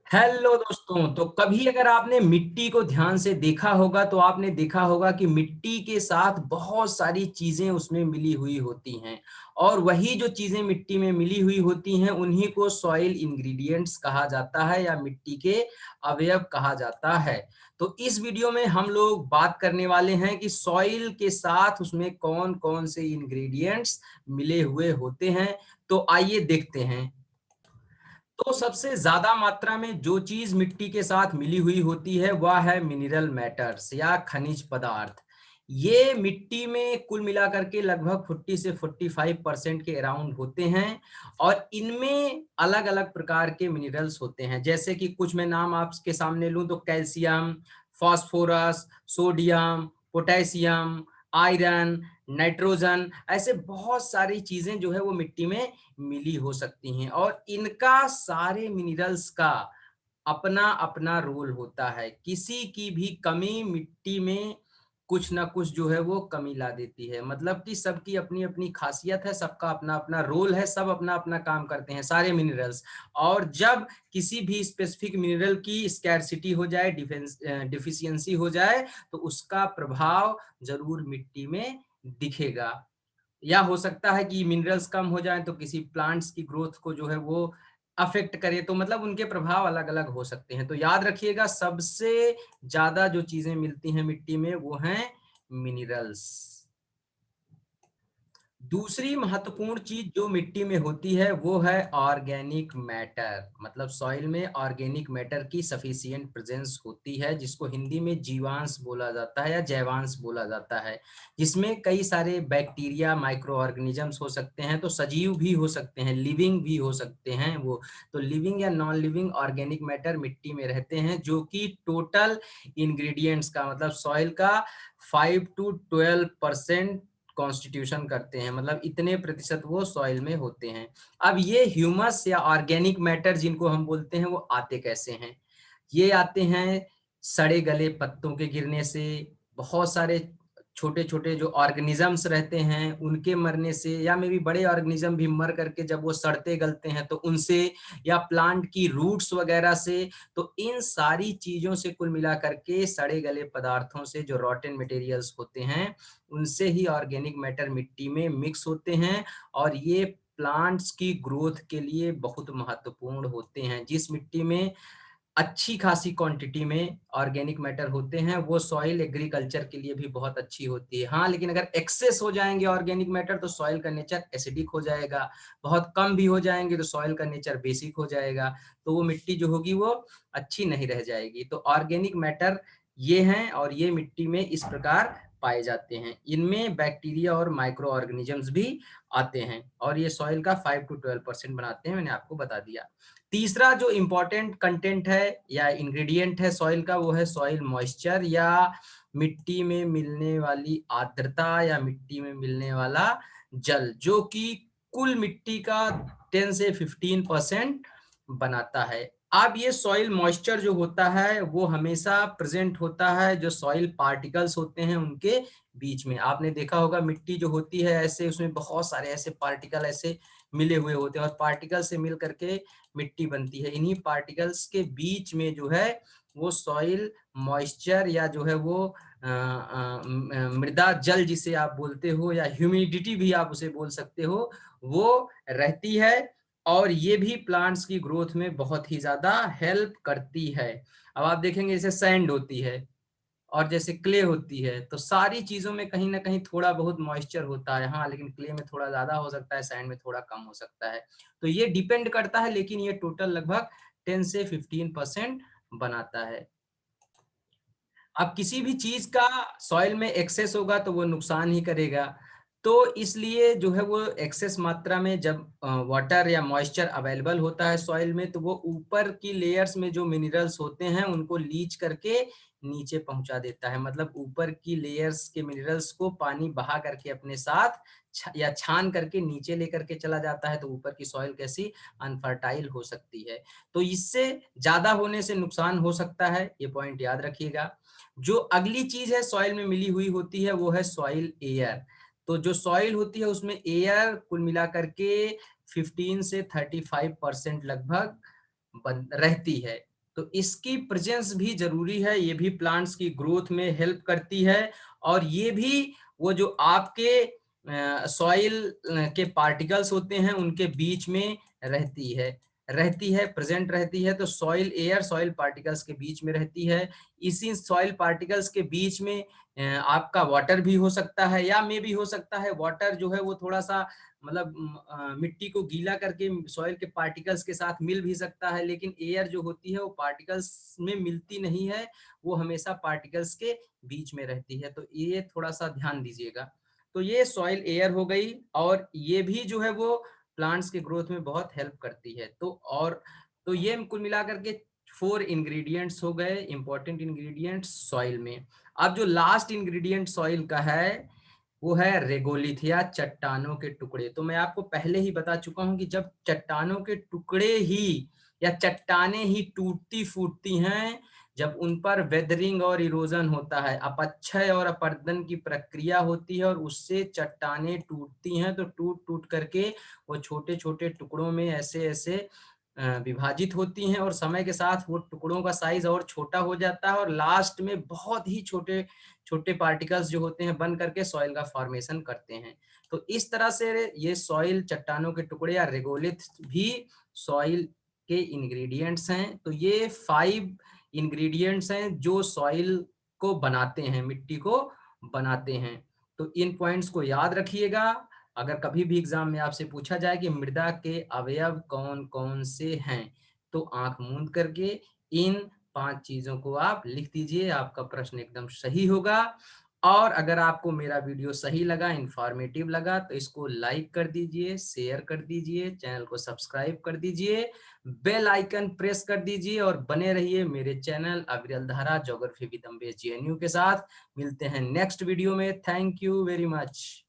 Hello दोस्तों। तो कभी अगर आपने मिट्टी को ध्यान से देखा होगा तो आपने देखा होगा कि मिट्टी के साथ बहुत सारी चीजें उसमें मिली हुई होती हैं। और वही जो चीजें मिट्टी में मिली हुई होती हैं उन्हीं को सॉइल इंग्रेडिएंट्स कहा जाता है या मिट्टी के अवयव कहा जाता है। तो इस वीडियो में हम लोग बात करने वाले हैं कि सॉइल के साथ उसमें कौन कौन से इंग्रेडिएंट्स मिले हुए होते हैं। तो आइए देखते हैं। तो सबसे ज्यादा मात्रा में जो चीज मिट्टी के साथ मिली हुई होती है वह है मिनरल मैटर्स या खनिज पदार्थ। ये मिट्टी में कुल मिलाकर के लगभग 40 से 45% के अराउंड होते हैं। और इनमें अलग अलग प्रकार के मिनरल्स होते हैं, जैसे कि कुछ मैं नाम आपके सामने लूं तो calcium, phosphorus, sodium, potassium, iron, nitrogen, ऐसे बहुत सारी चीजें जो है वो मिट्टी में मिली हो सकती हैं। और इनका सारे मिनरल्स का अपना अपना रोल होता है। किसी की भी कमी मिट्टी में कुछ ना कुछ जो है वो कमी ला देती है। मतलब कि सबकी अपनी अपनी खासियत है, सबका अपना अपना रोल है, सब अपना अपना काम करते हैं सारे मिनरल्स। और जब किसी भी स्पेसिफिक मिनरल की स्कैरसिटी हो जाए, डिफिशियंसी हो जाए, तो उसका प्रभाव जरूर मिट्टी में दिखेगा। या हो सकता है कि मिनरल्स कम हो जाए तो किसी प्लांट्स की ग्रोथ को जो है वो अफेक्ट करे। तो मतलब उनके प्रभाव अलग अलग हो सकते हैं। तो याद रखिएगा, सबसे ज्यादा जो चीजें मिलती हैं मिट्टी में वो हैं मिनरल्स। दूसरी महत्वपूर्ण चीज जो मिट्टी में होती है वो है ऑर्गेनिक मैटर। मतलब सॉइल में ऑर्गेनिक मैटर की सफिशिएंट प्रेजेंस होती है, जिसको हिंदी में जीवांश बोला जाता है या जैवांश बोला जाता है। जिसमें कई सारे बैक्टीरिया, माइक्रो ऑर्गेनिजम्स हो सकते हैं, तो सजीव भी हो सकते हैं, लिविंग भी हो सकते हैं वो। तो लिविंग या नॉन लिविंग ऑर्गेनिक मैटर मिट्टी में रहते हैं, जो कि टोटल इंग्रेडिएंट्स का मतलब सॉइल का 5 to 12% कॉन्स्टिट्यूशन करते हैं। मतलब इतने प्रतिशत वो सॉइल में होते हैं। अब ये ह्यूमस या ऑर्गेनिक मैटर जिनको हम बोलते हैं वो आते कैसे हैं? ये आते हैं सड़े गले पत्तों के गिरने से, बहुत सारे छोटे छोटे जो ऑर्गेनिजम्स रहते हैं उनके मरने से, या मे भी बड़े ऑर्गेनिज्म भी मर करके जब वो सड़ते गलते हैं तो उनसे, या प्लांट की रूट्स वगैरह से। तो इन सारी चीजों से कुल मिला करके सड़े गले पदार्थों से जो रॉटन मटेरियल्स होते हैं उनसे ही ऑर्गेनिक मैटर मिट्टी में मिक्स होते हैं। और ये प्लांट्स की ग्रोथ के लिए बहुत महत्वपूर्ण होते हैं। जिस मिट्टी में अच्छी खासी क्वांटिटी में ऑर्गेनिक मैटर होते हैं वो सॉइल एग्रीकल्चर के लिए भी बहुत अच्छी होती है। हाँ, लेकिन अगर एक्सेस हो जाएंगे ऑर्गेनिक मैटर तो सॉइल का नेचर एसिडिक हो जाएगा। बहुत कम भी हो जाएंगे तो सॉइल का नेचर बेसिक हो जाएगा। तो वो मिट्टी जो होगी वो अच्छी नहीं रह जाएगी। तो ऑर्गेनिक मैटर ये हैं और ये मिट्टी में इस प्रकार पाए जाते हैं। इनमें बैक्टीरिया और माइक्रो ऑर्गेनिजम्स भी आते हैं और ये सॉइल का 5 to 12% बनाते हैं, मैंने आपको बता दिया। तीसरा जो इंपॉर्टेंट कंटेंट है या इंग्रेडिएंट है सॉइल का वो है सॉइल मॉइस्चर या मिट्टी में मिलने वाली आर्द्रता या मिट्टी में मिलने वाला जल, जो कि कुल मिट्टी का 10 से 15% बनाता है। अब ये सॉइल मॉइस्चर जो होता है वो हमेशा प्रेजेंट होता है जो सॉइल पार्टिकल्स होते हैं उनके बीच में। आपने देखा होगा मिट्टी जो होती है ऐसे उसमें बहुत सारे ऐसे पार्टिकल ऐसे मिले हुए होते हैं और पार्टिकल से मिल करके मिट्टी बनती है। इन्हीं पार्टिकल्स के बीच में जो है वो सॉइल मॉइस्चर या जो है वो मृदा जल जिसे आप बोलते हो या ह्यूमिडिटी भी आप उसे बोल सकते हो, वो रहती है। और ये भी प्लांट्स की ग्रोथ में बहुत ही ज्यादा हेल्प करती है। अब आप देखेंगे जैसे सैंड होती है और जैसे क्ले होती है, तो सारी चीजों में कहीं ना कहीं थोड़ा बहुत मॉइस्चर होता है। हाँ, लेकिन क्ले में थोड़ा ज्यादा हो सकता है, सैंड में थोड़ा कम हो सकता है। तो ये डिपेंड करता है, लेकिन ये टोटल लगभग 10 से 15% बनाता है। अब किसी भी चीज का सॉइल में एक्सेस होगा तो वो नुकसान ही करेगा। तो इसलिए जो है वो एक्सेस मात्रा में जब वाटर या मॉइस्चर अवेलेबल होता है सॉइल में तो वो ऊपर की लेयर्स में जो मिनरल्स होते हैं उनको लीच करके नीचे पहुंचा देता है। मतलब ऊपर की लेयर्स के मिनरल्स को पानी बहा करके अपने साथ या छान करके नीचे लेकर के चला जाता है। तो ऊपर की सॉइल कैसी अनफर्टाइल हो सकती है। तो इससे ज्यादा होने से नुकसान हो सकता है, ये पॉइंट याद रखिएगा। जो अगली चीज है सॉइल में मिली हुई होती है वो है सॉइल एयर। तो जो सॉइल होती है उसमें एयर कुल मिलाकर के 15 से 35% लगभग रहती है। तो इसकी प्रेजेंस भी जरूरी है, ये भी प्लांट्स की ग्रोथ में हेल्प करती है। और ये भी वो जो आपके सॉइल के पार्टिकल्स होते हैं उनके बीच में प्रेजेंट रहती है। तो सॉइल एयर सॉइल पार्टिकल्स के बीच में रहती है। इसी सॉइल पार्टिकल्स के बीच में आपका वाटर भी हो सकता है, या मे भी हो सकता है वाटर जो है वो थोड़ा सा मतलब मिट्टी को गीला करके सॉइल के पार्टिकल्स के साथ मिल भी सकता है, लेकिन एयर जो होती है वो पार्टिकल्स में मिलती नहीं है, वो हमेशा पार्टिकल्स के बीच में रहती है। तो ये थोड़ा सा ध्यान दीजिएगा। तो ये सॉइल एयर हो गई, और ये भी जो है वो प्लांट्स के ग्रोथ में बहुत हेल्प करती है। तो ये कुल मिलाकर के 4 इंग्रेडिएंट्स हो गए, इंपॉर्टेंट इंग्रेडिएंट्स सॉइल में। अब जो लास्ट इंग्रेडिएंट सॉइल का है वो है रेगोलिथ या चट्टानों के टुकड़े। तो मैं आपको पहले ही बता चुका हूं कि जब चट्टानों के टुकड़े ही या चट्टानें ही टूटती फूटती हैं, जब उन पर वेदरिंग और इरोजन होता है, अपक्षय और अपरदन की प्रक्रिया होती है, और उससे चट्टानें टूटती हैं, तो टूट टूट करके वो छोटे छोटे टुकड़ों में ऐसे ऐसे विभाजित होती हैं, और समय के साथ वो टुकड़ों का साइज और छोटा हो जाता है, और लास्ट में बहुत ही छोटे छोटे पार्टिकल्स जो होते हैं बन करके सॉइल का फॉर्मेशन करते हैं। तो इस तरह से ये सॉइल चट्टानों के टुकड़े या रेगोलिथ भी सॉइल के इंग्रेडिएंट्स हैं। तो ये 5 इंग्रेडिएंट्स हैं जो सॉइल को बनाते हैं, मिट्टी को बनाते हैं। तो इन पॉइंट्स को याद रखिएगा। अगर कभी भी एग्जाम में आपसे पूछा जाए कि मृदा के अवयव कौन कौन से हैं, तो आंख मूंद करके इन 5 चीजों को आप लिख दीजिए, आपका प्रश्न एकदम सही होगा। और अगर आपको मेरा वीडियो सही लगा, इंफॉर्मेटिव लगा, तो इसको लाइक कर दीजिए, शेयर कर दीजिए, चैनल को सब्सक्राइब कर दीजिए, बेल आइकन प्रेस कर दीजिए, और बने रहिए मेरे चैनल अविरल धारा ज्योग्राफी विद अम्बेश JNU के साथ। मिलते हैं नेक्स्ट वीडियो में। Thank you very much.